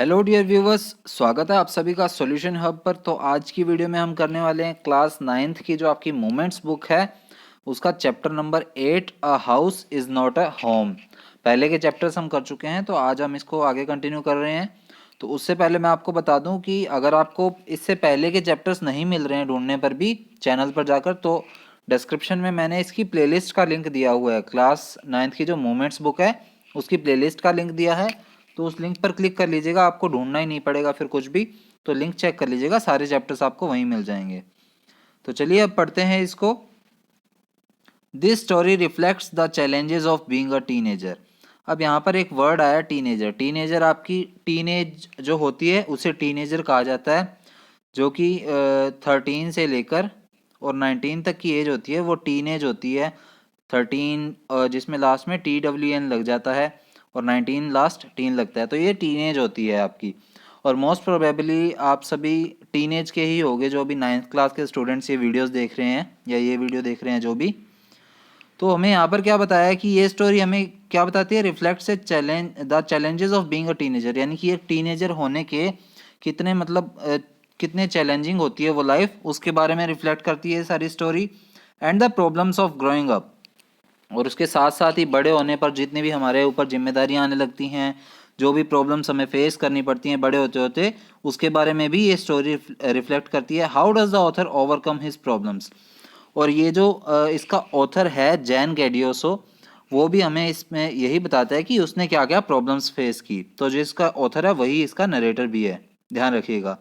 Hello dear viewers, स्वागत है आप सभी का सॉल्यूशन हब पर। तो आज की वीडियो में हम करने वाले हैं क्लास 9th की जो आपकी मोमेंट्स बुक है उसका chapter number 8, a house is not a home. पहले के चैप्टर्स हम कर चुके हैं तो आज हम इसको आगे कंटिन्यू कर रहे हैं। तो उससे पहले मैं आपको बता दूं कि अगर आपको इससे पहले के चैप्टर्स नहीं मिल रहे हैं ढूंढने पर भी चैनल पर जाकर, तो डिस्क्रिप्शन में मैंने इसकी प्लेलिस्ट का लिंक दिया हुआ है। क्लास 9th की जो मोमेंट्स बुक है उसकी प्लेलिस्ट का लिंक दिया है, तो उस लिंक पर क्लिक कर लीजिएगा, आपको ढूंढना ही नहीं पड़ेगा फिर कुछ भी। तो लिंक चेक कर लीजिएगा, सारे चैप्टर्स आपको वहीं मिल जाएंगे। तो चलिए अब पढ़ते हैं इसको। This story reflects the challenges of being a teenager. अब यहाँ पर एक वर्ड आया टीनेजर। टीनेजर आपकी टीनेज जो होती है उसे टीनेजर कहा जाता है, जो कि 13 से लेकर और 19 तक की एज होती है वो टीनेज होती है। 13 जिसमें लास्ट में TWN लग जाता है और 19 लास्ट टीन लगता है, तो ये टीनेज होती है आपकी। और मोस्ट प्रोबेबली आप सभी टीनेज के ही होंगे जो अभी 9th क्लास के स्टूडेंट्स ये वीडियोस देख रहे हैं या ये वीडियो देख रहे हैं जो भी। तो हमें यहाँ पर क्या बताया है कि ये स्टोरी हमें क्या बताती है, reflects A the challenges of being a teenager, यानी कि एक टीनेजर होने के कितने कितने चैलेंजिंग होती है वो लाइफ, उसके बारे में रिफ्लेक्ट करती है सारी story. And the problems of growing up, और उसके साथ साथ ही बड़े होने पर जितनी भी हमारे ऊपर जिम्मेदारियां आने लगती हैं, जो भी प्रॉब्लम्स हमें फेस करनी पड़ती हैं बड़े होते होते, उसके बारे में भी ये स्टोरी रिफ्लेक्ट करती है। How does the author overcome his problems. और ये जो इसका ऑथर है जैन गेडियोसो, वो भी हमें इसमें यही बताता है कि उसने क्या क्या प्रॉब्लम्स फेस की। तो जो इसका ऑथर है वही इसका नरेटर भी है, ध्यान रखिएगा।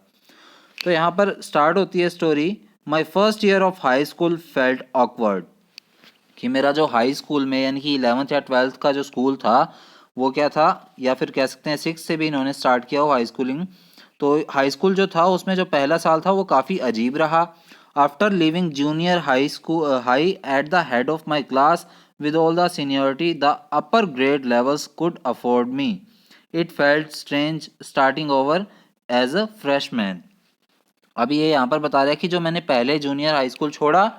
तो यहाँ पर स्टार्ट होती है story. My first year of high school felt awkward, कि मेरा जो हाई स्कूल में यानी कि 11th या 12th का जो स्कूल था वो क्या था, या फिर कह सकते हैं 6 से भी इन्होंने स्टार्ट किया हो हाई स्कूलिंग। तो हाई स्कूल जो था उसमें जो पहला साल था वो काफ़ी अजीब रहा। After living junior high school high at the head of my class with all the seniority the upper grade levels could afford me, it felt strange starting over as a freshman। अभी ये यहाँ पर बता रहा है कि जो मैंने पहले जूनियर हाई स्कूल छोड़ा,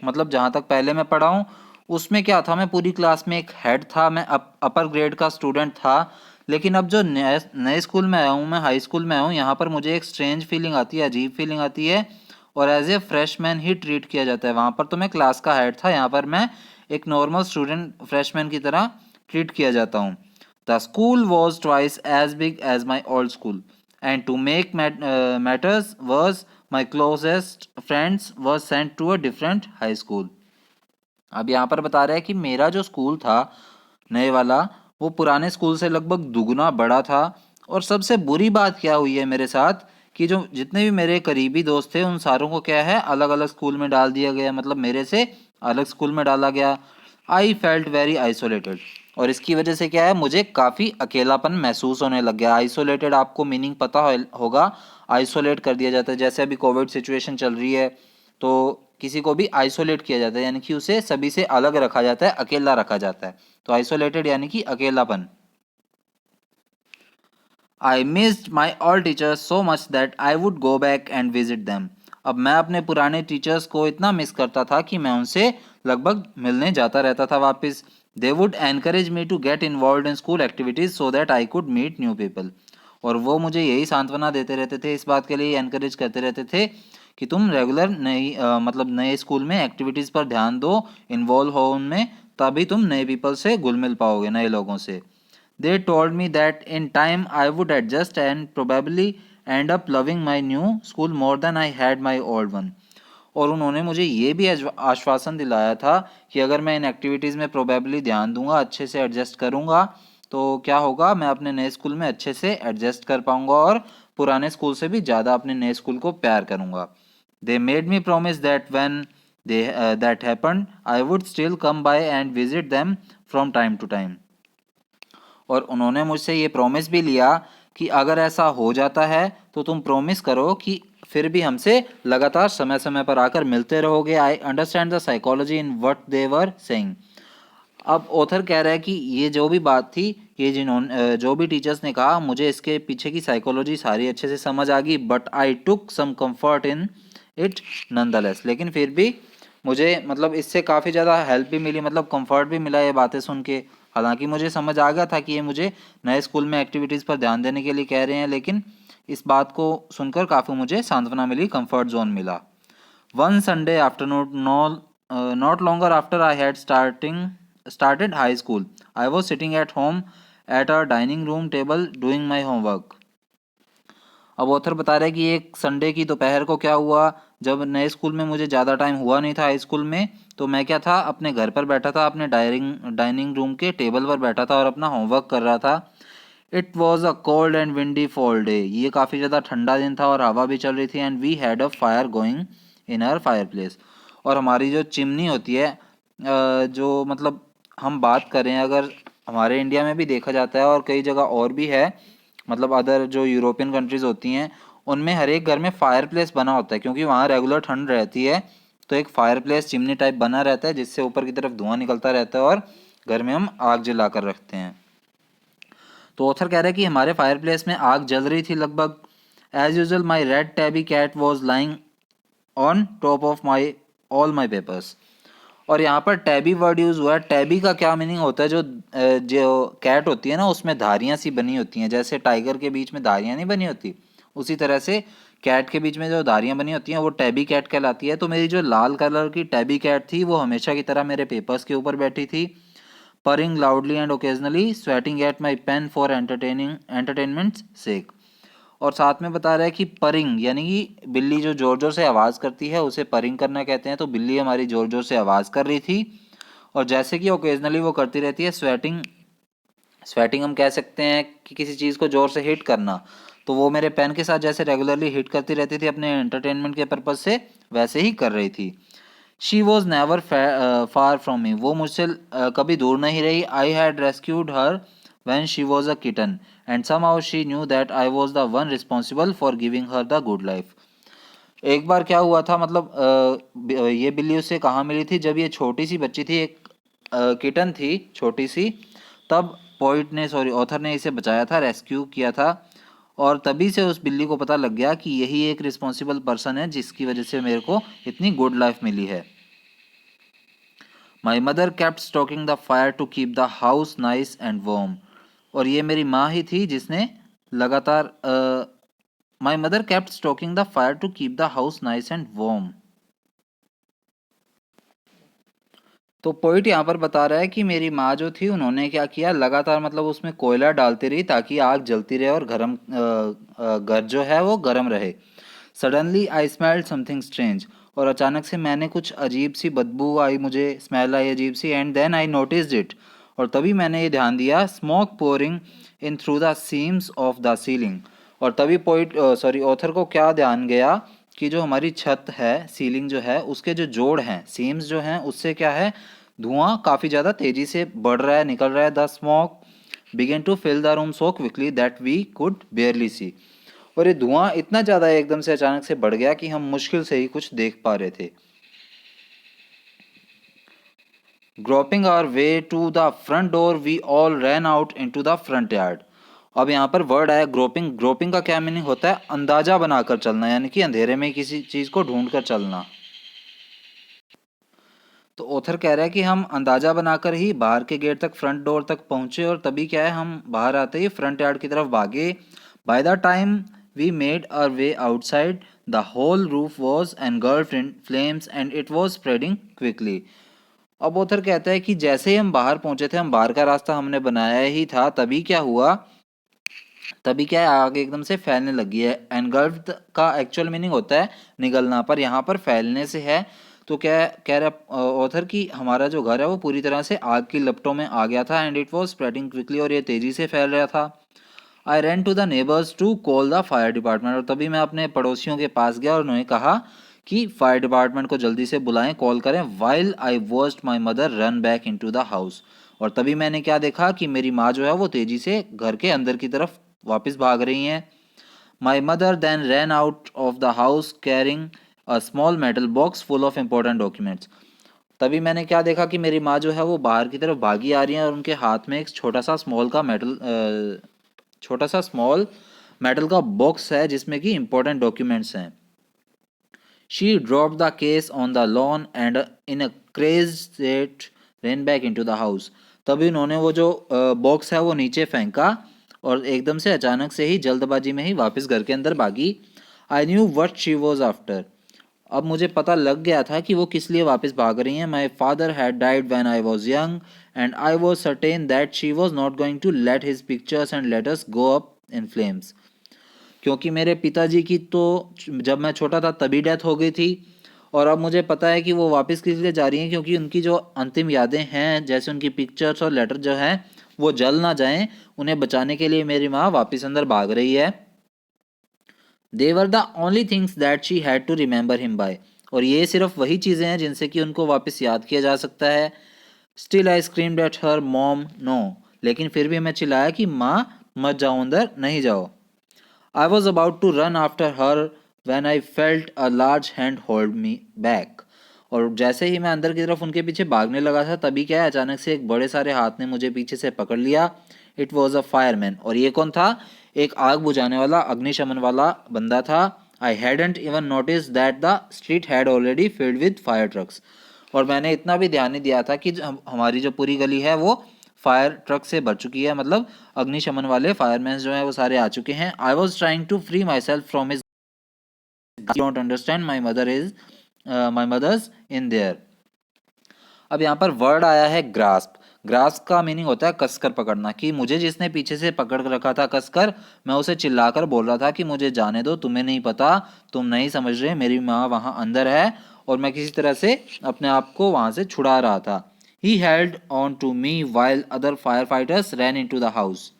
मतलब जहाँ तक पहले मैं पढ़ा हूँ उसमें क्या था, मैं पूरी क्लास में एक हेड था, मैं अपर ग्रेड का स्टूडेंट था। लेकिन अब जो नए नए स्कूल में आया हूँ, मैं हाई स्कूल में आया हूँ, यहाँ पर मुझे एक स्ट्रेंज फीलिंग आती है, अजीब फीलिंग आती है। और एज ए फ्रेशमैन ही ट्रीट किया जाता है। वहाँ पर तो मैं क्लास का हेड था, यहाँ पर मैं एक नॉर्मल स्टूडेंट फ्रेशमैन की तरह ट्रीट किया जाता हूँ। The school was twice as big as my old school and to make matters worse my closest friends were sent to a different high school। अब यहाँ पर बता रहा है कि मेरा जो स्कूल था नए वाला वो पुराने स्कूल से लगभग दुगना बड़ा था। और सबसे बुरी बात क्या हुई है मेरे साथ कि जो जितने भी मेरे करीबी दोस्त थे उन सारों को क्या है अलग अलग स्कूल में डाल दिया गया, मतलब मेरे से अलग स्कूल में डाला गया। आई फेल्ट वेरी आइसोलेटेड, और इसकी वजह से क्या है मुझे काफ़ी अकेलापन महसूस होने लग गया। आइसोलेटेड आपको मीनिंग पता होगा, आइसोलेट कर दिया जाता है। जैसे अभी कोविड सिचुएशन चल रही है तो किसी को भी आइसोलेट किया जाता है, यानी कि उसे सभी से अलग रखा जाता है, अकेला रखा जाता है। तो आइसोलेटेड यानी कि अकेलापन। I missed my all teachers so much that I would go back and visit them. अब मैं अपने पुराने टीचर्स को इतना मिस करता था कि मैं उनसे लगभग मिलने जाता रहता था वापस। They would encourage me to get involve in school activities so that I could meet new people. और वो मुझे यही सांत्वना देते रहते थे, इस बात के लिए एनकरेज करते रहते थे कि तुम रेगुलर नई मतलब नए स्कूल में एक्टिविटीज़ पर ध्यान दो, इन्वॉल्व हो उनमें, तभी तुम नए पीपल से घुल मिल पाओगे, नए लोगों से। They told me that in time I would adjust and probably end up loving my new school more than I had my old one। और उन्होंने मुझे ये भी आश्वासन दिलाया था कि अगर मैं इन एक्टिविटीज़ में प्रोबेबली ध्यान दूंगा, अच्छे से एडजस्ट करूंगा, तो क्या होगा, मैं अपने नए स्कूल में अच्छे से एडजस्ट कर पाऊंगा और पुराने स्कूल से भी ज़्यादा अपने नए स्कूल को प्यार करूंगा। They made me promise that when they that happened I would still come by and visit them from time to time. और उन्होंने मुझसे ये प्रॉमिस भी लिया कि अगर ऐसा हो जाता है तो तुम प्रॉमिस करो कि फिर भी हमसे लगातार समय समय पर आकर मिलते रहोगे। I understand the psychology in what they were saying. अब ऑथर कह रहा है कि ये जो भी बात थी, ये जिन्होंने जो भी टीचर्स ने कहा, मुझे इसके पीछे की साइकोलॉजी सारी अच्छे से समझ आ गई। But I took some comfort in it nonetheless, लेकिन फिर भी मुझे मतलब इससे काफ़ी ज़्यादा हेल्प भी मिली, मतलब कंफर्ट भी मिला ये बातें सुन के। हालांकि मुझे समझ आ गया था कि ये मुझे नए स्कूल में एक्टिविटीज़ पर ध्यान देने के लिए कह रहे हैं, लेकिन इस बात को सुनकर काफ़ी मुझे सांत्वना मिली, कंफर्ट जोन मिला। One Sunday afternoon, not longer after I had started high school, I was sitting at home at our dining room table doing my homework. अब ऑथर बता रहा है कि एक संडे की दोपहर को क्या हुआ, जब नए स्कूल में मुझे ज़्यादा टाइम हुआ नहीं था हाई स्कूल में, तो मैं क्या था, अपने घर पर बैठा था, अपने डाइनिंग रूम के टेबल पर बैठा था और अपना होमवर्क कर रहा था। It was a cold and windy fall day, ये काफ़ी ज़्यादा ठंडा दिन था और हवा भी चल रही थी। And we had a fire going in our fireplace, और हमारी जो चिमनी होती है, जो मतलब हम बात करें अगर, हमारे इंडिया में भी देखा जाता है और कई जगह और भी है, मतलब अदर जो यूरोपियन कंट्रीज़ होती हैं उनमें हर एक घर में फायर प्लेस बना होता है, क्योंकि वहाँ रेगुलर ठंड रहती है। तो एक फायर प्लेस चिमनी टाइप बना रहता है जिससे ऊपर की तरफ धुआं निकलता रहता है और घर में हम आग जला कर रखते हैं। तो ऑथर कह रहा है कि हमारे फायर प्लेस में आग जल रही थी लगभग। As usual my red tabby cat was lying on top of my all my papers. और यहाँ पर टैबी वर्ड यूज हुआ है। टैबी का क्या मीनिंग होता है, जो कैट होती है ना उसमें धारियां सी बनी होती हैं, जैसे टाइगर के बीच में धारियां नहीं बनी होती, उसी तरह से कैट के बीच में जो धारियां बनी होती हैं वो टैबी कैट कहलाती है। तो मेरी जो लाल कलर की टैबी कैट थी वो हमेशा की तरह मेरे पेपर्स के ऊपर बैठी थी, purring loudly and occasionally sweating at my pen for entertainment's sake। और साथ में बता रहा है कि परिंग यानी कि बिल्ली जो जोर जोर से आवाज़ करती है उसे परिंग करना कहते हैं। तो बिल्ली हमारी जोर जोर से आवाज़ कर रही थी, और जैसे कि ओकेजनली वो करती रहती है स्वेटिंग। स्वेटिंग हम कह सकते हैं कि किसी चीज़ को जोर से हिट करना, तो वो मेरे पेन के साथ जैसे रेगुलरली हिट करती रहती थी अपने एंटरटेनमेंट के पर्पज़ से, वैसे ही कर रही थी। She was never far from me, वो मुझसे कभी दूर नहीं रही। I had rescued her when she was a kitten and somehow she knew that I was the one responsible for giving her the good life। एक बार क्या हुआ था, मतलब ये बिल्ली उससे कहाँ मिली थी, जब ये छोटी सी बच्ची थी, एक किटन थी छोटी सी, तब पोइट ने, सॉरी ऑथर ने इसे बचाया था, रेस्क्यू किया था। और तभी से उस बिल्ली को पता लग गया कि यही एक रिस्पॉन्सिबल पर्सन है जिसकी वजह से मेरे को इतनी गुड लाइफ मिली है। My mother kept stoking the fire to keep the house nice and warm. और ये मेरी माँ ही थी जिसने लगातार, my mother kept stoking the fire to keep the house nice and warm. तो पोइट यहाँ पर बता रहा है कि मेरी माँ जो थी उन्होंने क्या किया, लगातार मतलब उसमें कोयला डालती रही ताकि आग जलती रहे और घर जो है वो गर्म रहे। Suddenly I smelled something strange, और अचानक से मैंने कुछ अजीब सी बदबू आई, मुझे स्मेल आई अजीब सी। And then I noticed it, और तभी मैंने ये ध्यान दिया, smoke pouring in through the seams of the ceiling. और तभी पोइट, सॉरी ऑथर को क्या ध्यान गया कि जो हमारी छत है, सीलिंग जो है, उसके जो जोड़ हैं, सीम्स जो हैं, उससे क्या है, धुआं काफ़ी ज़्यादा तेज़ी से बढ़ रहा है, निकल रहा है। The smoke began to fill the room so quickly that we could barely see. और ये धुआं इतना ज़्यादा एकदम से अचानक से बढ़ गया कि हम मुश्किल से ही कुछ देख पा रहे थे। Groping our way to the front door we all ran out into the front yard. अब यहाँ पर वर्ड आया ग्रोपिंग। ग्रोपिंग का क्या मीनिंग होता है, अंदाजा बनाकर चलना, यानी कि अंधेरे में किसी चीज़ को ढूंढ कर चलना। तो ऑथर कह रहा है कि हम अंदाजा बनाकर ही बाहर के गेट तक, फ्रंट डोर तक पहुंचे, और तभी क्या है, हम बाहर आते ही फ्रंट यार्ड की तरफ भागे। By the time we made our way outside the whole roof was engulfed in flames and it was spreading quickly. अब ऑथर कहता है कि जैसे ही हम बाहर पहुंचे थे, हम बाहर का रास्ता हमने बनाया ही था, तभी क्या हुआ, तभी क्या है, आग एकदम से फैलने लगी है। एनगल्फ्ड का एक्चुअल मीनिंग होता है निगलना, पर यहाँ पर फैलने से है। तो क्या कह रहा ऑथर कि हमारा जो घर है वो पूरी तरह से आग की लपटों में आ गया था। And it was spreading quickly, और ये तेजी से फैल रहा था। I ran to the neighbours to call the fire department, और तभी मैं अपने पड़ोसियों के पास गया और उन्होंने कहा कि फायर डिपार्टमेंट को जल्दी से बुलाएं, कॉल करें। While I watched my mother run back into the house, और तभी मैंने क्या देखा कि मेरी माँ जो है वो तेजी से घर के अंदर की तरफ वापस भाग रही हैं। My mother then ran out of the house carrying a small metal box full of important documents. तभी मैंने क्या देखा कि मेरी माँ जो है वो बाहर की तरफ भागी आ रही है और उनके हाथ में एक छोटा सा स्मॉल मेटल का बॉक्स है जिसमें कि इंपॉर्टेंट डॉक्यूमेंट्स हैं। She drop the case on the lawn and in a craze state ran back into the house। तभी उन्होंने वो जो बॉक्स है वो नीचे फेंका और एकदम से अचानक से ही जल्दबाजी में ही वापस घर के अंदर भागी। I knew what she was after. अब मुझे पता लग गया था कि वो किस लिए वापस भाग रही हैं। My father had died when I was young and I was certain that she was not going to let his pictures and letters go up in flames. क्योंकि मेरे पिताजी की तो जब मैं छोटा था तभी डेथ हो गई थी, और अब मुझे पता है कि वो वापस किस लिए जा रही हैं, क्योंकि उनकी जो अंतिम यादें हैं जैसे उनकी पिक्चर्स और लेटर जो हैं वो जल ना जाएं, उन्हें बचाने के लिए मेरी माँ वापस अंदर भाग रही है। They were the only things that she had to remember him by. और ये सिर्फ वही चीज़ें हैं जिनसे कि उनको वापस याद किया जा सकता है। Still I screamed at her mom no. लेकिन फिर भी मैं चिल्लाया कि माँ मत जाओ अंदर, नहीं जाओ। I was about to run after her when I felt a large hand hold me back. और जैसे ही मैं अंदर की तरफ उनके पीछे भागने लगा था तभी क्या है, अचानक से एक बड़े सारे हाथ ने मुझे पीछे से पकड़ लिया। It was a fireman. और ये कौन था? एक आग बुझाने वाला, अग्निशमन वाला बंदा था। आई hadn't even notice that the street had already filled with fire trucks. और मैंने इतना भी ध्यान नहीं दिया था कि हमारी जो पूरी गली है वो फायर ट्रक से भर चुकी है, मतलब अग्निशमन वाले फायरमैन जो है वो सारे आ चुके हैं। I was trying to free myself from his don't understand my mother's in there. अब यहाँ पर वर्ड आया है ग्रास्प। ग्रास्प का मीनिंग होता है कसकर पकड़ना, कि मुझे जिसने पीछे से पकड़ रखा था कसकर, मैं उसे चिल्लाकर बोल रहा था कि मुझे जाने दो, तुम्हें नहीं पता, तुम नहीं समझ रहे, मेरी माँ वहाँ अंदर है। और मैं किसी तरह से अपने आप को वहाँ से छुड़ा रहा था। He held on to me while other firefighters ran into the house.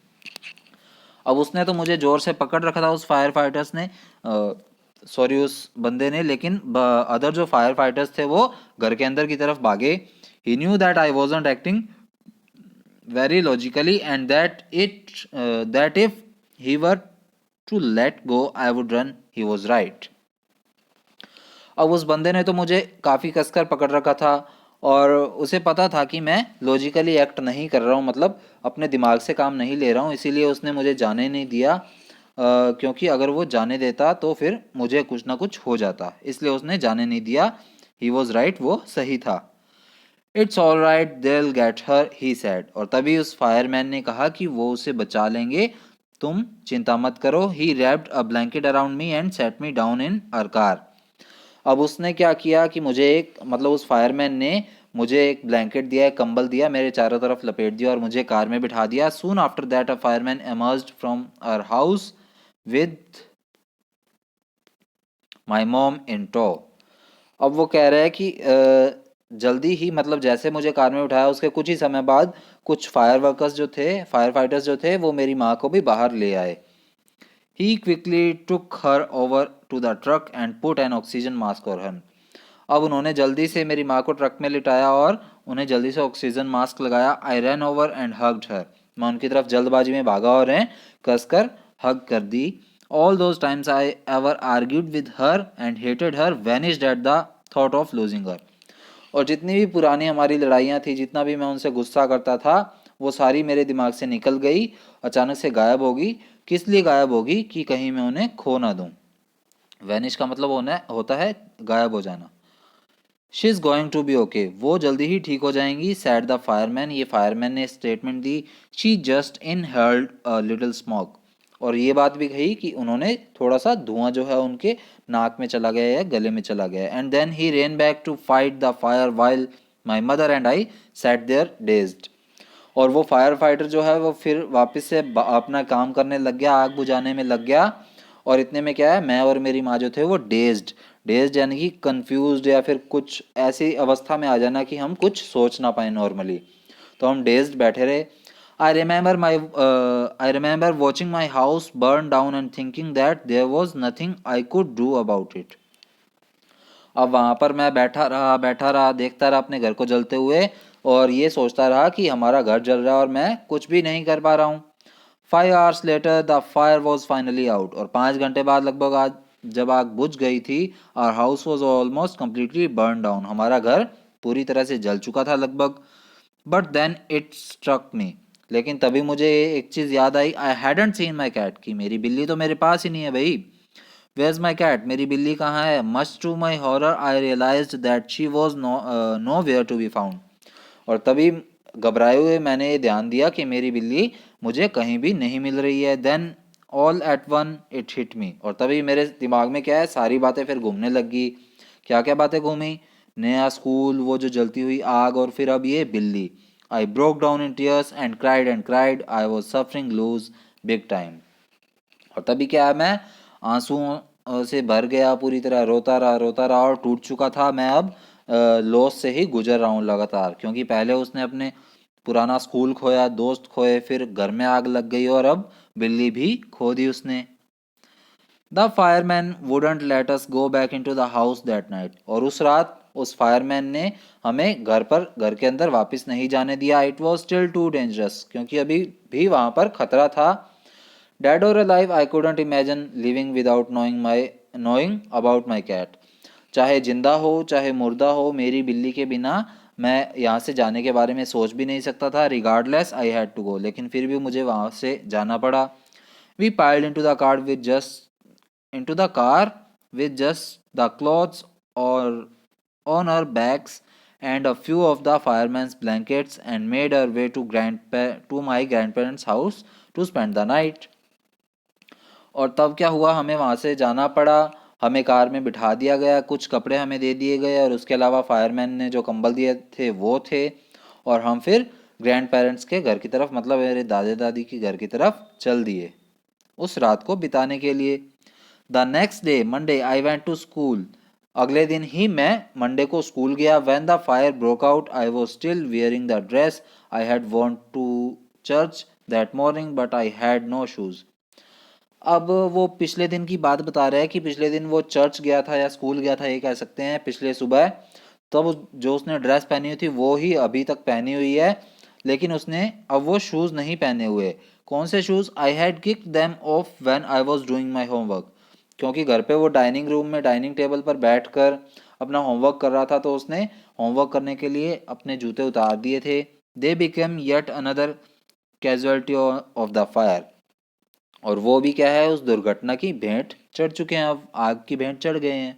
अब उसने तो मुझे जोर से पकड़ रखा था, उस फायर फाइटर्स ने, सॉरी उस बंदे ने, लेकिन अदर जो फायर फाइटर्स थे वो घर के अंदर की तरफ भागे। He knew that I wasn't acting very logically and that if he were to let go I would run. He was right. अब उस बंदे ने तो मुझे काफ़ी कसकर पकड़ रखा था और उसे पता था कि मैं लॉजिकली एक्ट नहीं कर रहा हूँ, मतलब अपने दिमाग से काम नहीं ले रहा हूँ, इसीलिए उसने मुझे जाने नहीं दिया। क्योंकि अगर वो जाने देता तो फिर मुझे कुछ ना कुछ हो जाता, इसलिए उसने जाने नहीं दिया। ही वॉज राइट, वो सही था। इट्स ऑल राइट दिल गेट हर ही सैड। और तभी उस फायरमैन ने कहा कि वो उसे बचा लेंगे, तुम चिंता मत करो। He wrapped a blanket around me and set me down in our car. अब उसने क्या किया कि मुझे एक, मतलब उस फायरमैन ने मुझे एक ब्लैंकेट दिया, एक कंबल दिया, मेरे चारों तरफ लपेट दिया और मुझे कार में बिठा दिया। Soon after that a fireman emerged from our house with my mom in tow. अब वो कह रहा है कि जल्दी ही, मतलब जैसे मुझे कार में उठाया उसके कुछ ही समय बाद कुछ फायर वर्कर्स जो थे, फायर फाइटर्स जो थे, वो मेरी माँ को भी बाहर ले आए। He quickly took her over to the truck and put an oxygen mask on her. अब उन्होंने जल्दी से मेरी माँ को ट्रक में लिटाया और उन्हें जल्दी से ऑक्सीजन मास्क लगाया। आई रैन ओवर एंड हग्ड हर। मैं उनकी तरफ जल्दबाजी में भागा और उन्हें कसकर हग कर दी। All those times I ever argued with her and hated her vanished at the thought of losing her. और जितनी भी पुरानी हमारी लड़ाइयाँ थी, जितना भी मैं उनसे गुस्सा करता था, वो सारी मेरे दिमाग से निकल गई, अचानक से गायब होगी। किस लिए गायब होगी? कि कहीं मैं उन्हें खो ना दूँ। वैनिश का मतलब होता है गायब हो जाना। She is going to be okay, वो जल्दी ही ठीक हो जाएंगी, सैड द फायरमैन। ये फायरमैन ने स्टेटमेंट दी। She just inhaled a little smoke. और ये बात भी कही कि उन्होंने थोड़ा सा धुआं जो है उनके नाक में चला गया या गले में चला गया। And then he ran back to fight the fire while my mother and I sat there dazed. और वो फायर फाइटर जो है वो फिर वापस से अपना काम करने लग गया, आग बुझाने में लग गया। और इतने में क्या है, मैं और मेरी माँ जो थे वो डेज्ड, डेज्ड यानी कि कंफ्यूज्ड या फिर कुछ ऐसी अवस्था में आ जाना कि हम कुछ सोच ना पाए नॉर्मली, तो हम डेज्ड बैठे रहे। I remember watching my house burn down and thinking that there was nothing I could do about it. अब वहाँ पर मैं बैठा रहा, देखता रहा अपने घर को जलते हुए, और ये सोचता रहा कि हमारा घर जल रहा है और मैं कुछ भी नहीं कर पा रहा हूँ। 5 hours later the fire was finally out. और 5 घंटे बाद लगभग आज जब आग बुझ गई थी, our house was almost completely burn down. हमारा घर पूरी तरह से जल चुका था लगभग। But then it struck me. लेकिन तभी मुझे एक चीज़ याद आई। I hadn't seen my cat, कि मेरी बिल्ली तो मेरे पास ही नहीं है भाई। वेयर्स माई कैट, मेरी बिल्ली कहाँ है? Much to my horror I realised that she was nowhere to be found. और तभी घबराए हुए मैंने ये ध्यान दिया कि मेरी बिल्ली मुझे कहीं भी नहीं मिल रही है। Then all at once it hit me, और तभी मेरे दिमाग में क्या है, सारी बातें फिर घूमने लगी। क्या क्या बातें घूमी? नया स्कूल, वो जो जलती हुई आग, और फिर अब ये बिल्ली। I broke down in tears and cried, I was suffering loose big time. और तभी क्या है, मैं आंसुओं से भर गया, पूरी तरह रोता रहा और टूट चुका था। मैं अब लॉस से ही गुजर रहा हूँ लगातार, क्योंकि पहले उसने अपने पुराना स्कूल खोया, दोस्त खोए, फिर घर में आग लग गई, और अब बिल्ली भी खो दी उसने। The fireman wouldn't let us go back into the house that night, और उस रात उस फायरमैन ने हमें घर के अंदर वापस नहीं जाने दिया। It was still too dangerous, क्योंकि अभी भी वहां पर खतरा था। डेड और alive I couldn't imagine living without knowing about my cat. चाहे जिंदा हो चाहे मुर्दा हो, मेरी बिल्ली के बिना मैं यहाँ से जाने के बारे में सोच भी नहीं सकता था। Regardless I had to go, लेकिन फिर भी मुझे वहाँ से जाना पड़ा। We piled into the car with just the clothes or on our backs and a few of the fireman's blankets and made our way to my grandparents' house to spend the night. और तब क्या हुआ, हमें वहाँ से जाना पड़ा। हमें कार में बिठा दिया गया, कुछ कपड़े हमें दे दिए गए, और उसके अलावा फायरमैन ने जो कंबल दिए थे वो थे। और हम फिर ग्रैंड पेरेंट्स के घर की तरफ, मतलब मेरे दादा दादी के घर की तरफ चल दिए उस रात को बिताने के लिए। The next day Monday I went to school. अगले दिन ही मैं मंडे को स्कूल गया। When the fire broke out I was still wearing the dress I had worn to church that morning but I had no shoes. अब वो पिछले दिन की बात बता रहा है कि पिछले दिन वो चर्च गया था या स्कूल गया था, ये कह सकते हैं, पिछले सुबह। तब जो उसने ड्रेस पहनी हुई थी वो ही अभी तक पहनी हुई है, लेकिन उसने अब वो शूज़ नहीं पहने हुए। कौन से shoes? I had kicked them of when I was doing my homework, क्योंकि घर पे वो डाइनिंग रूम में डाइनिंग टेबल पर बैठकर अपना होमवर्क कर रहा था, तो उसने होमवर्क करने के लिए अपने जूते उतार दिए थे। They became yet another casualty of the fire, और वो भी क्या है, उस दुर्घटना की भेंट चढ़ चुके हैं, अब आग की भेंट चढ़ गए हैं।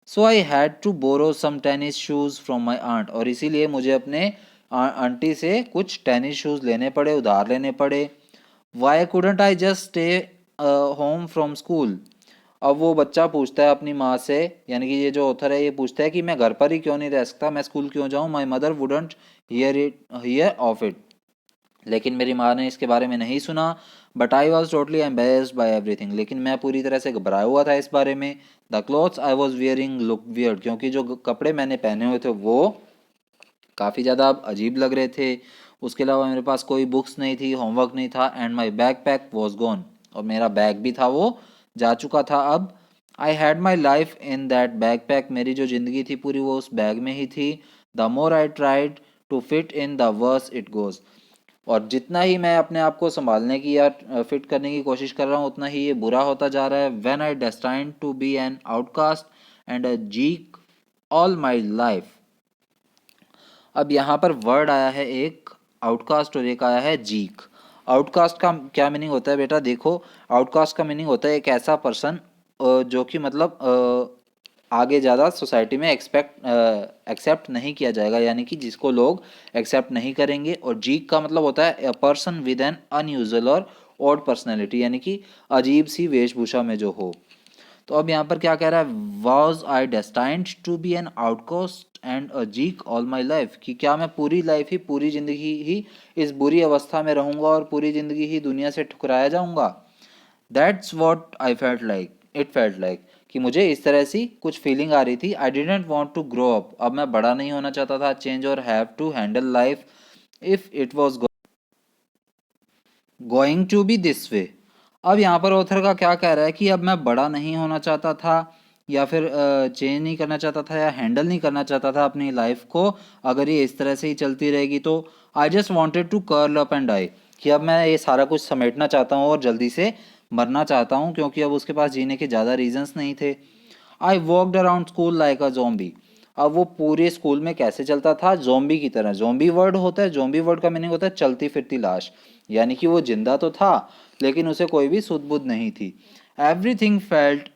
So I had to borrow some tennis shoes from my aunt, और इसीलिए मुझे अपने आंटी से कुछ टेनिस शूज़ लेने पड़े, उधार लेने पड़े। Why couldn't I just stay home from school. अब वो बच्चा पूछता है अपनी माँ से, यानी कि ये जो ऑथर है ये पूछता है कि मैं घर पर ही क्यों नहीं रह सकता, मैं स्कूल क्यों जाऊँ। My mother wouldn't here of it, लेकिन मेरी माँ ने इसके बारे में नहीं सुना। But I was totally एम्बेस्ड by everything, लेकिन मैं पूरी तरह से घबराया हुआ था इस बारे में। The clothes I was wearing look weird, क्योंकि जो कपड़े मैंने पहने हुए थे वो काफ़ी ज़्यादा अजीब लग रहे थे। उसके अलावा मेरे पास कोई बुक्स नहीं थी, होमवर्क नहीं था, and my back pack was gone, और मेरा बैग भी था वो जा चुका था अब। I had my life in that back pack, मेरी जो ज़िंदगी थी पूरी वो उस बैग में ही थी। The more I tried to fit in the worse it goes, और जितना ही मैं अपने आप को संभालने की या फिट करने की कोशिश कर रहा हूँ उतना ही ये बुरा होता जा रहा है। When I destined to be an outcast and a geek all my life. अब यहाँ पर वर्ड आया है एक आउटकास्ट, और एक आया है जीक। आउटकास्ट का क्या मीनिंग होता है बेटा? देखो, आउटकास्ट का मीनिंग होता है एक ऐसा पर्सन जो कि मतलब आगे ज़्यादा सोसाइटी में एक्सेप्ट नहीं किया जाएगा, यानी कि जिसको लोग एक्सेप्ट नहीं करेंगे। और जीक का मतलब होता है पर्सन विद एन अनयूजुअल और ऑड पर्सनैलिटी, यानी कि अजीब सी वेशभूषा में जो हो। तो अब यहाँ पर क्या कह रहा है, was I destined to be an outcast and a geek all my life, कि क्या मैं पूरी लाइफ ही, पूरी ज़िंदगी ही इस बुरी अवस्था में रहूँगा और पूरी ज़िंदगी ही दुनिया से ठुकराया जाऊँगा। That's what I felt like, it felt like, कि मुझे इस तरह सी कुछ फीलिंग आ रही थी। I didn't want to grow up, अब मैं बड़ा नहीं होना चाहता था, चेंज और have to handle life if it was going to be this way. अब यहाँ पर ऑथर का क्या कह रहा है कि अब मैं बड़ा नहीं होना चाहता था, या फिर चेंज नहीं करना चाहता था, या हैंडल नहीं करना चाहता था अपनी लाइफ को, अगर ये इस तरह से ही चलती रहेगी तो। I just wanted to curl up and die, कि अब मैं ये सारा कुछ समेटना चाहता हूँ और जल्दी से मरना चाहता हूँ, क्योंकि अब उसके पास जीने के ज़्यादा रीजंस नहीं थे। I walked around school like a zombie. अब वो पूरे स्कूल में कैसे चलता था? जोम्बी की तरह। जोम्बी वर्ड होता है, जोम्बी वर्ड का मीनिंग होता है चलती फिरती लाश, यानी कि वो जिंदा तो था लेकिन उसे कोई भी सुध बुध नहीं थी। Everything felt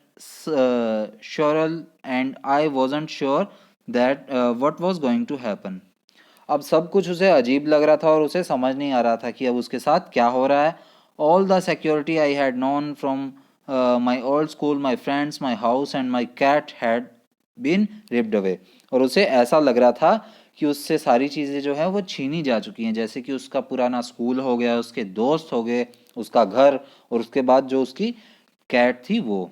surreal and I wasn't sure that what was going to happen. अब सब कुछ उसे अजीब लग रहा था और उसे समझ नहीं आ रहा था कि अब उसके साथ क्या हो रहा है। All the security I had known from my old school, my friends, my house and my cat had been ripped away. और उसे ऐसा लग रहा था कि उससे सारी चीज़ें जो है वो छीनी जा चुकी हैं, जैसे कि उसका पुराना स्कूल हो गया, उसके दोस्त हो गए, उसका घर, और उसके बाद जो उसकी कैट थी वो।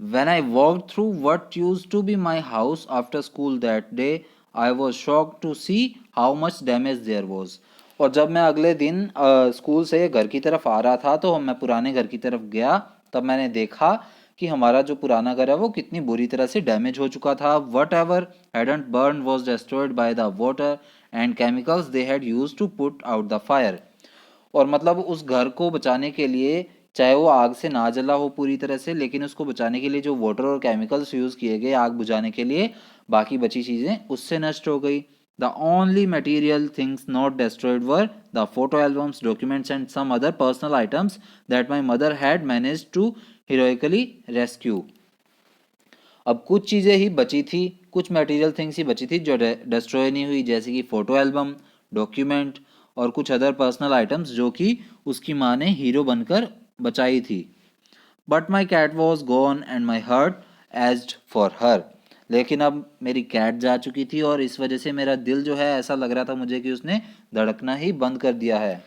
When I walked through what used to be my house after school that day, I was shocked to see how much damage there was. और जब मैं अगले दिन स्कूल से घर की तरफ आ रहा था तो मैं पुराने घर की तरफ गया, तब मैंने देखा कि हमारा जो पुराना घर है वो कितनी बुरी तरह से डैमेज हो चुका था। Whatever hadn't burn was destroyed by the water and chemicals they had use to put out the fire. और मतलब उस घर को बचाने के लिए, चाहे वो आग से ना जला हो पूरी तरह से, लेकिन उसको बचाने के लिए जो वाटर और केमिकल्स यूज़ किए गए आग बुझाने के लिए, बाकी बची चीज़ें उससे नष्ट हो गई। The only material things not destroyed were the photo albums, documents and some other personal items that my mother had manage to heroically rescue. अब कुछ चीज़ें ही बची थी, कुछ मटेरियल थिंग्स ही बची थी जो डिस्ट्रॉय नहीं हुई, जैसे कि फ़ोटो एल्बम, डॉक्यूमेंट और कुछ अदर पर्सनल आइटम्स जो कि उसकी माँ ने हीरो बनकर बचाई थी। But my cat was gone and my heart ached for her. लेकिन अब मेरी कैट जा चुकी थी और इस वजह से मेरा दिल जो है ऐसा लग रहा था मुझे कि उसने धड़कना ही बंद कर दिया है।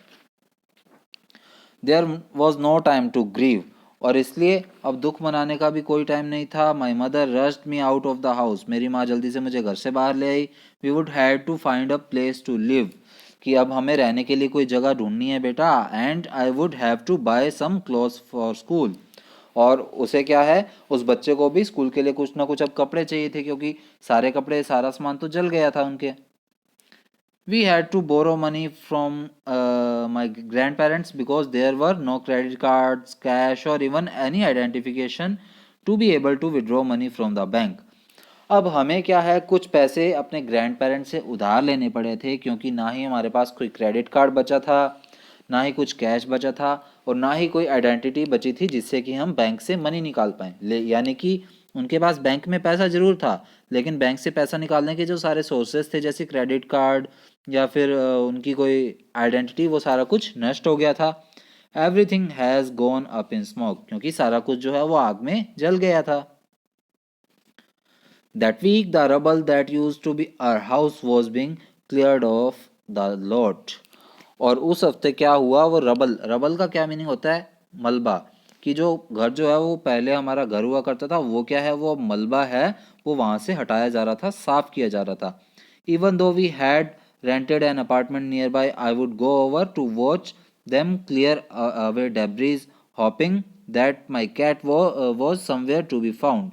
There was no time to grieve. और इसलिए अब दुख मनाने का भी कोई टाइम नहीं था। My mother rushed me out of the house. मेरी माँ जल्दी से मुझे घर से बाहर ले आई। We would had to find a place to live, कि अब हमें रहने के लिए कोई जगह ढूंढनी है बेटा। And I would have to buy some clothes for school. और उसे क्या है, उस बच्चे को भी स्कूल के लिए कुछ ना कुछ अब कपड़े चाहिए थे, क्योंकि सारे कपड़े सारा सामान तो जल गया था उनके। We had to borrow money from my grandparents because there were no credit cards, cash, or even any identification to be able to withdraw money from the bank. अब हमें क्या है, कुछ पैसे अपने ग्रैंड पेरेंट्स से उधार लेने पड़े थे, क्योंकि ना ही हमारे पास कोई क्रेडिट कार्ड बचा था, ना ही कुछ कैश बचा था, और ना ही कोई आइडेंटिटी बची थी जिससे कि हम बैंक से मनी निकाल पाएँ। यानी कि उनके पास बैंक में पैसा ज़रूर था, लेकिन बैंक से पैसा निकालने के जो सारे सोर्सेज थे, जैसे क्रेडिट कार्ड या फिर उनकी कोई आइडेंटिटी, वो सारा कुछ नष्ट हो गया था। Everything has gone up in smoke, क्योंकि सारा कुछ जो है वो आग में जल गया था। That week, the rubble that used to be our house was being cleared off the lot. और उस हफ्ते क्या हुआ, वो रबल, रबल का क्या मीनिंग होता है, मलबा, कि जो घर जो है वो पहले हमारा घर हुआ करता था, वो क्या है, वो मलबा है, वो वहाँ से हटाया जा रहा था, साफ किया जा रहा था। Even though we had rented an apartment nearby, I would go over to watch them clear away debris, hoping that my cat was somewhere to be found.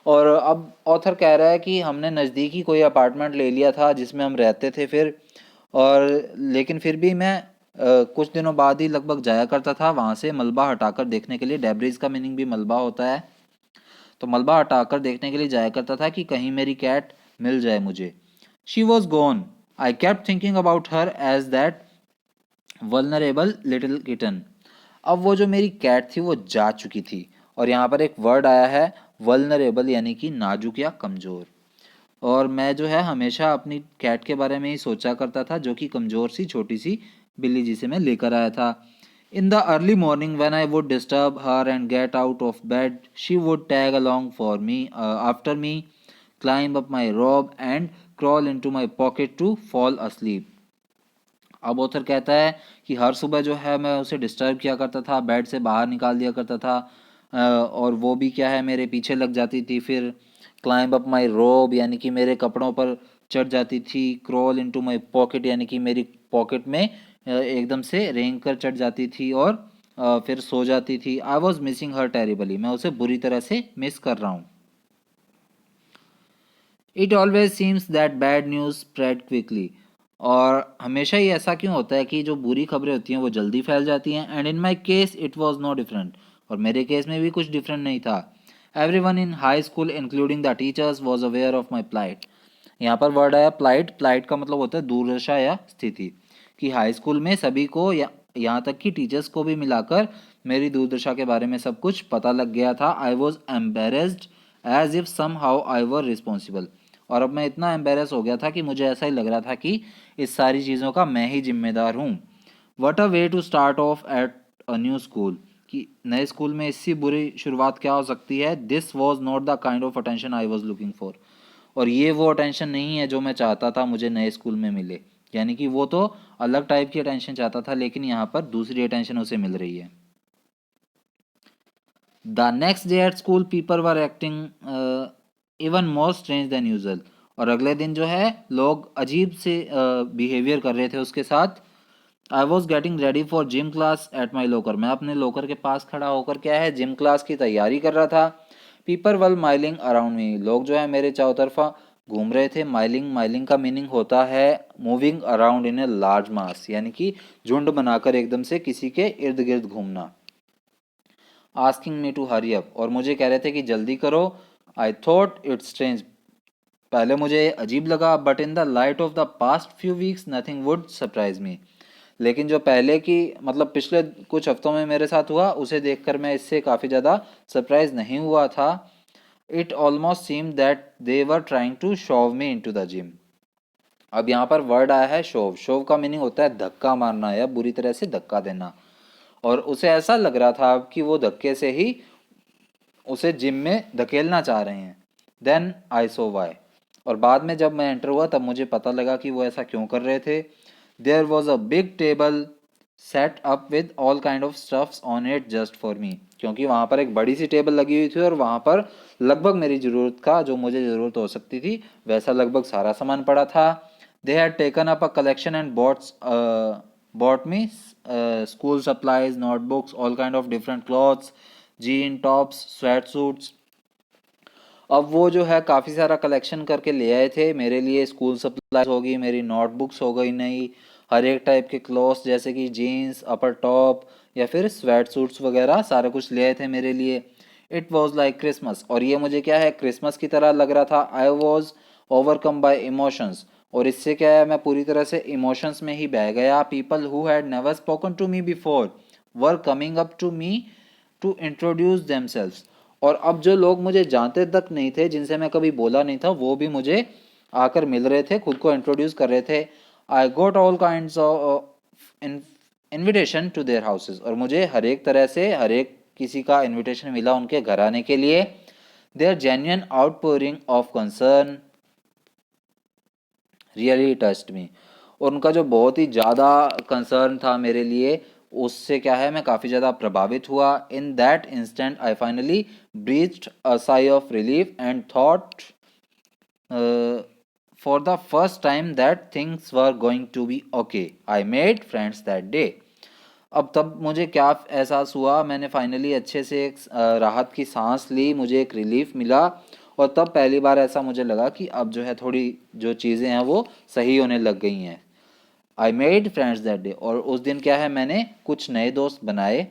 और अब ऑथर कह रहा है कि हमने नज़दीकी कोई अपार्टमेंट ले लिया था जिसमें हम रहते थे फिर, और लेकिन फिर भी मैं कुछ दिनों बाद ही लगभग जाया करता था वहाँ से मलबा हटाकर देखने के लिए। डेब्रिज का मीनिंग भी मलबा होता है, तो मलबा हटाकर देखने के लिए जाया करता था कि कहीं मेरी कैट मिल जाए मुझे। She was gone, I kept thinking about her as that vulnerable little kitten. अब वो जो मेरी कैट थी वो जा चुकी थी, और यहाँ पर एक वर्ड आया है वल्नरेबल, यानी कि नाजुक या कमज़ोर। और मैं जो है हमेशा अपनी कैट के बारे में ही सोचा करता था, जो कि कमज़ोर सी छोटी सी बिल्ली जिसे मैं लेकर आया था। In the early morning when I would disturb her and get out of bed, she would tag along for me after me, climb up my robe and crawl into my pocket to fall asleep. अब author कहता है कि हर सुबह जो है मैं उसे disturb किया करता था, बेड से बाहर निकाल दिया करता था, और वो भी क्या है मेरे पीछे लग जाती थी। फिर क्लाइंब अप माई रोब, यानी कि मेरे कपड़ों पर चढ़ जाती थी। क्रॉल इनटू माई पॉकेट, यानी कि मेरी पॉकेट में एकदम से रेंग कर चढ़ जाती थी, और फिर सो जाती थी। I was missing her terribly, मैं उसे बुरी तरह से मिस कर रहा हूँ। It always seems that bad news spread quickly. और हमेशा ही ऐसा क्यों होता है कि जो बुरी खबरें होती हैं वो जल्दी फैल जाती हैं। And in my case it was no different, और मेरे केस में भी कुछ डिफरेंट नहीं था। Everyone in high school including the teachers was aware of my plight. यहाँ पर वर्ड आया प्लाइट। प्लाइट का मतलब होता है दुर्दशा या स्थिति, कि हाई स्कूल में सभी को यहाँ तक कि टीचर्स को भी मिलाकर मेरी दुर्दशा के बारे में सब कुछ पता लग गया था। I was embarrassed as if somehow I were responsible. और अब मैं इतना एम्बेरस हो गया था कि मुझे ऐसा ही लग रहा था कि इस सारी चीज़ों का मैं ही जिम्मेदार हूँ। What a way to start off at a new school, कि नए स्कूल में इससे बुरी शुरुआत क्या हो सकती है। This was not the kind of attention I was looking for. और ये वो अटेंशन नहीं है जो मैं चाहता था मुझे नए स्कूल में मिले। यानी कि वो तो अलग टाइप की अटेंशन चाहता था, लेकिन यहाँ पर दूसरी अटेंशन उसे मिल रही है। The next day at school people were acting even more strange than usual. और अगले दिन जो है लोग अजीब से बिहेवियर कर रहे थे उसके साथ। I was getting ready for gym class at my locker. मैं अपने लोकर के पास खड़ा होकर क्या है जिम क्लास की तैयारी कर रहा था। People were milling around me. लोग जो है मेरे चारों तरफा घूम रहे थे। माइलिंग, माइलिंग का मीनिंग होता है moving around in a large मास, यानी कि झुंड बनाकर एकदम से किसी के इर्द गिर्द घूमना। Asking me to hurry up, और मुझे कह रहे थे कि जल्दी करो। आई थॉट इट्स स्ट्रेंज, पहले मुझे अजीब लगा, but in the light of the past few weeks nothing would surprise me. लेकिन जो पहले की मतलब पिछले कुछ हफ्तों में मेरे साथ हुआ उसे देखकर मैं इससे काफ़ी ज़्यादा सरप्राइज नहीं हुआ था। It almost seem that they were trying to shove me into the gym. अब यहाँ पर वर्ड आया है शोव। शोव का मीनिंग होता है धक्का मारना या बुरी तरह से धक्का देना। और उसे ऐसा लग रहा था कि वो धक्के से ही उसे जिम में धकेलना चाह रहे हैं। Then I saw why. और बाद में जब मैं एंटर हुआ तब मुझे पता लगा कि वो ऐसा क्यों कर रहे थे। There was a big table set up with all kind of stuffs on it just for me. क्योंकि वहाँ पर एक बड़ी सी टेबल लगी हुई थी और वहाँ पर लगभग मेरी ज़रूरत का जो मुझे ज़रूरत हो सकती थी वैसा लगभग सारा सामान पड़ा था। They had taken up a collection and bought me school supplies, notebooks, all kind of different clothes, gene tops, sweat suits. अब वो जो है काफ़ी सारा कलेक्शन करके ले आए थे मेरे लिए। स्कूल सप्लाईज होगी, मेरी नोटबुक्स हो गई नई, हर एक टाइप के क्लॉथ्स जैसे कि जीन्स, अपर टॉप या फिर स्वेट सूट्स वगैरह सारा कुछ ले आए थे मेरे लिए। इट वॉज लाइक क्रिसमस, और ये मुझे क्या है क्रिसमस की तरह लग रहा था। I was overcome bye emotions, और इससे क्या है मैं पूरी तरह से इमोशंस में ही बह गया। People who had never spoken to me before were coming up to me to introduce themselves. और अब जो लोग मुझे जानते तक नहीं थे, जिनसे मैं कभी बोला नहीं था, वो भी मुझे आकर मिल रहे थे, खुद को इंट्रोड्यूस कर रहे थे। I got all kind of invitation to their houses, और मुझे हर एक तरह से हर एक किसी का इन्विटेशन मिला उनके घर आने के लिए। Their genuine outpouring of concern really touched me. और उनका जो बहुत ही ज़्यादा कंसर्न था मेरे लिए, उससे क्या है मैं काफ़ी ज़्यादा प्रभावित हुआ। In that instant I finally breathed a sigh of relief and thought for the first time that things were going to be okay. I made friends that day. अब तब मुझे क्या एहसास हुआ, मैंने फाइनली अच्छे से एक राहत की सांस ली, मुझे एक रिलीफ मिला। और तब पहली बार ऐसा मुझे लगा कि अब जो है थोड़ी जो चीज़ें हैं वो सही होने लग गई हैं। आई मेड फ्रेंड्स दैट डे, और उस दिन क्या है मैंने कुछ नए दोस्त बनाए।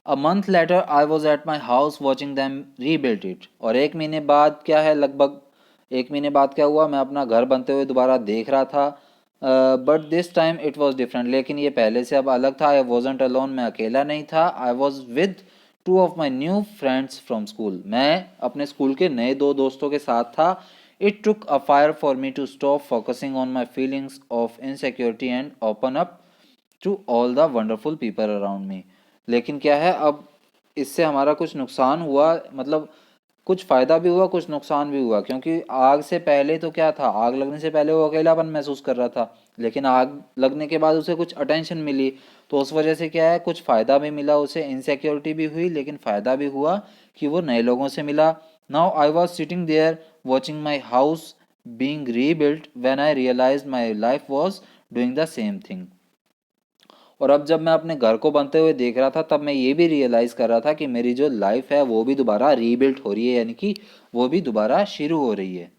A month later I was at my house watching them rebuild it. और एक महीने बाद क्या है लगभग एक महीने बाद क्या हुआ, मैं अपना घर बनते हुए दोबारा देख रहा था। But this time it was different, लेकिन ये पहले से अब अलग था। आई वॉजंट अलोन, मैं अकेला नहीं था। I was with two of my new friends from school, मैं अपने स्कूल के नए दो दोस्तों के साथ था। It took a fire for me to stop focusing on my feelings of insecurity and open up to all the wonderful people around me. लेकिन क्या है अब इससे हमारा कुछ नुकसान हुआ, मतलब कुछ फ़ायदा भी हुआ कुछ नुकसान भी हुआ। क्योंकि आग से पहले तो क्या था, आग लगने से पहले वो अकेलापन महसूस कर रहा था, लेकिन आग लगने के बाद उसे कुछ अटेंशन मिली, तो उस वजह से क्या है कुछ फ़ायदा भी मिला उसे, इनसिक्योरिटी भी हुई लेकिन फ़ायदा भी हुआ कि वो नए लोगों से मिला। Now I was sitting there watching my house being rebuilt when I realize my life was doing the same thing. और अब जब मैं अपने घर को बनते हुए देख रहा था तब मैं ये भी रियलाइज़ कर रहा था कि मेरी जो लाइफ है वो भी दोबारा रीबिल्ट हो रही है, यानी कि वो भी दोबारा शुरू हो रही है।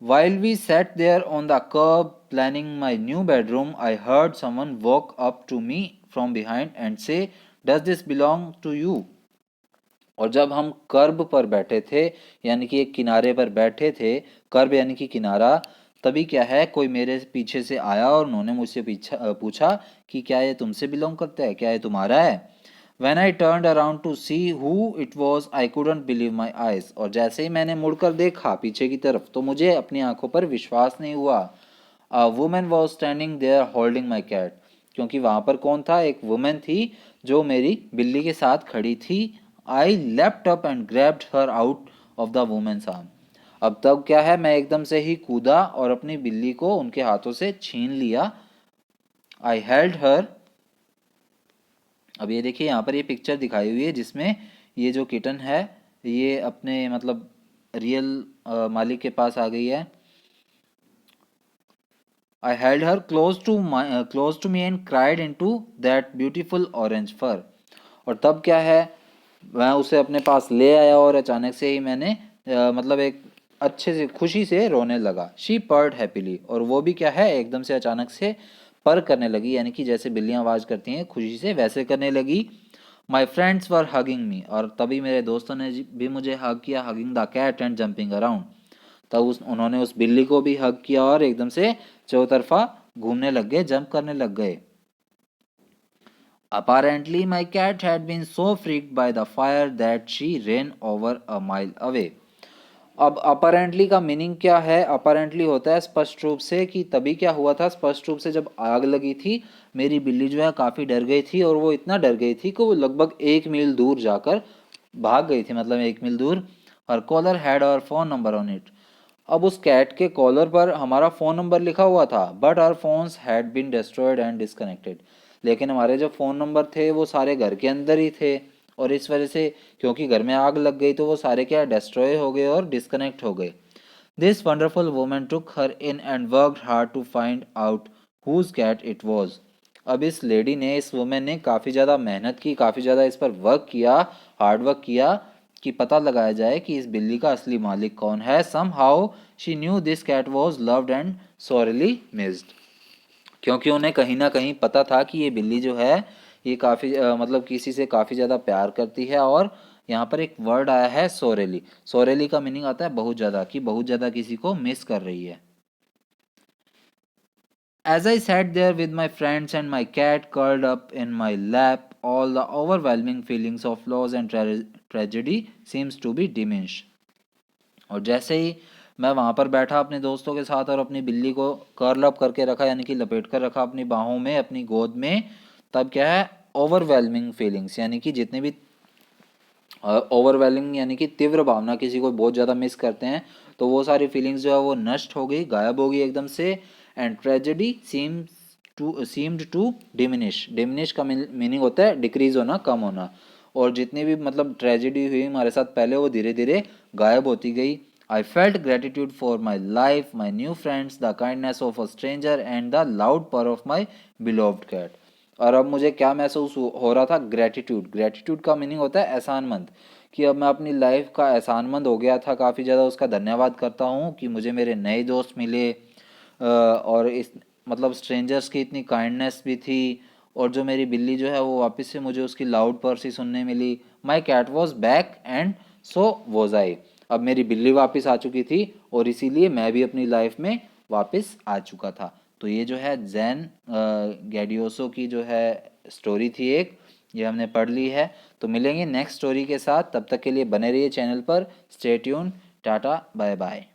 While we sat there on the curb planning my new bedroom, I heard someone walk up to me from behind and say, "Does this belong to you?" और जब हम कर्ब पर बैठे थे, यानी कि एक किनारे पर बैठे थे, कर्ब यानी कि किनारा, तभी क्या है कोई मेरे पीछे से आया और उन्होंने मुझसे पूछा कि क्या ये तुमसे बिलोंग करता है, क्या ये तुम्हारा है। When I turned around to see who it was, I couldn't believe my eyes. और जैसे ही मैंने मुड़कर देखा पीछे की तरफ तो मुझे अपनी आंखों पर विश्वास नहीं हुआ. A woman was standing there holding my cat. क्योंकि वहां पर कौन था? एक वुमेन थी जो मेरी बिल्ली के साथ खड़ी थी. I leapt up and grabbed her out of the woman's arm. अब तब क्या है, मैं एकदम से ही कूदा और अपनी बिल्ली को उनके हाथों से छीन लिया. I held her. अब ये देखिए यहाँ पर ये पिक्चर दिखाई हुई है जिसमें ये जो किटन है ये अपने मतलब रियल मालिक के पास आ गई है. I held her close to me and cried into that beautiful orange fur. और तब क्या है, मैं उसे अपने पास ले आया और अचानक से ही मैंने मतलब एक अच्छे से खुशी से रोने लगा. She purred happily. और वो भी क्या है, एकदम से अचानक से पर करने लगी, यानी कि जैसे बिल्लियां आवाज करती हैं खुशी से वैसे करने लगी. My friends were hugging me. और तभी मेरे दोस्तों ने भी मुझे हग किया. Hugging the cat and jumping around. तब उन्होंने उस बिल्ली को भी हग किया और एकदम से चौतरफा घूमने लग गए, जंप करने लग गए. Apparently my cat had been so freaked by the fire that she ran over a mile away. अब apparently का मीनिंग क्या है? apparently होता है स्पष्ट रूप से, कि तभी क्या हुआ था, स्पष्ट रूप से जब आग लगी थी मेरी बिल्ली जो है काफ़ी डर गई थी, और वो इतना डर गई थी कि वो लगभग 1 मील दूर जाकर भाग गई थी, मतलब 1 मील दूर. Her collar had our phone number on it. अब उस कैट के कॉलर पर हमारा फ़ोन नंबर लिखा हुआ था. But our phones had been destroyed and disconnected. लेकिन हमारे जो फ़ोन नंबर थे वो सारे घर के अंदर ही थे, और इस वजह से क्योंकि घर में आग लग गई तो वो सारे क्या डिस्ट्रॉय हो गए और डिस्कनेक्ट हो गए. This wonderful woman took her in and worked hard to find out whose cat it was. अब इस लेडी ने, इस वुमेन ने काफ़ी ज़्यादा मेहनत की, काफ़ी ज़्यादा इस पर वर्क किया, हार्ड वर्क किया कि पता लगाया जाए कि इस बिल्ली का असली मालिक कौन है. Somehow she knew this cat was loved and sorely missed. क्योंकि उन्हें कहीं ना कहीं पता था कि ये बिल्ली जो है ये काफ़ी मतलब किसी से काफ़ी ज़्यादा प्यार करती है. और यहाँ पर एक वर्ड आया है सोरेली. सोरेली का मीनिंग आता है बहुत ज़्यादा, कि बहुत ज़्यादा किसी को मिस कर रही है. As I sat there with my friends and my cat curled up in my lap, all the overwhelming feelings of loss and tragedy seems to be diminished. और जैसे ही मैं वहाँ पर बैठा अपने दोस्तों के साथ और अपनी बिल्ली को कर्ल अप करके रखा, यानी कि लपेट कर रखा अपनी बाहों में, अपनी गोद में, तब क्या है, ओवरवेलमिंग फीलिंग्स, यानी कि जितने भी ओवरवेलमिंग यानी कि तीव्र भावना, किसी को बहुत ज़्यादा मिस करते हैं तो वो सारी फीलिंग्स जो है वो नष्ट हो गई, गायब हो गई एकदम से. And tragedy seemed to diminish. Diminish का मीनिंग होता है डिक्रीज होना, कम होना. और जितनी भी मतलब ट्रेजेडी हुई हमारे साथ पहले वो धीरे धीरे गायब होती गई. I felt gratitude for my life, my new friends, the kindness of a stranger and the loud पर ऑफ माई बिलोव्ड कैट. और अब मुझे क्या महसूस हो रहा था? ग्रेटिट्यूड. ग्रेटिट्यूड का मीनिंग होता है एहसानमंद, कि अब मैं अपनी लाइफ का एहसानमंद हो गया था, काफ़ी ज़्यादा उसका धन्यवाद करता हूँ कि मुझे मेरे नए दोस्त मिले, और इस मतलब स्ट्रेंजर्स की इतनी काइंडनेस भी थी, और जो मेरी बिल्ली जो है वो वापस से मुझे उसकी लाउड पर्स ही सुनने मिली. My cat was back and so was I. अब मेरी बिल्ली वापस आ चुकी थी और इसीलिए मैं भी अपनी लाइफ में वापस आ चुका था. तो ये जो है जैन गैडियोसो की जो है स्टोरी थी एक, ये हमने पढ़ ली है. तो मिलेंगे नेक्स्ट स्टोरी के साथ, तब तक के लिए बने रहिए चैनल पर. Stay tune. Tata bye bye.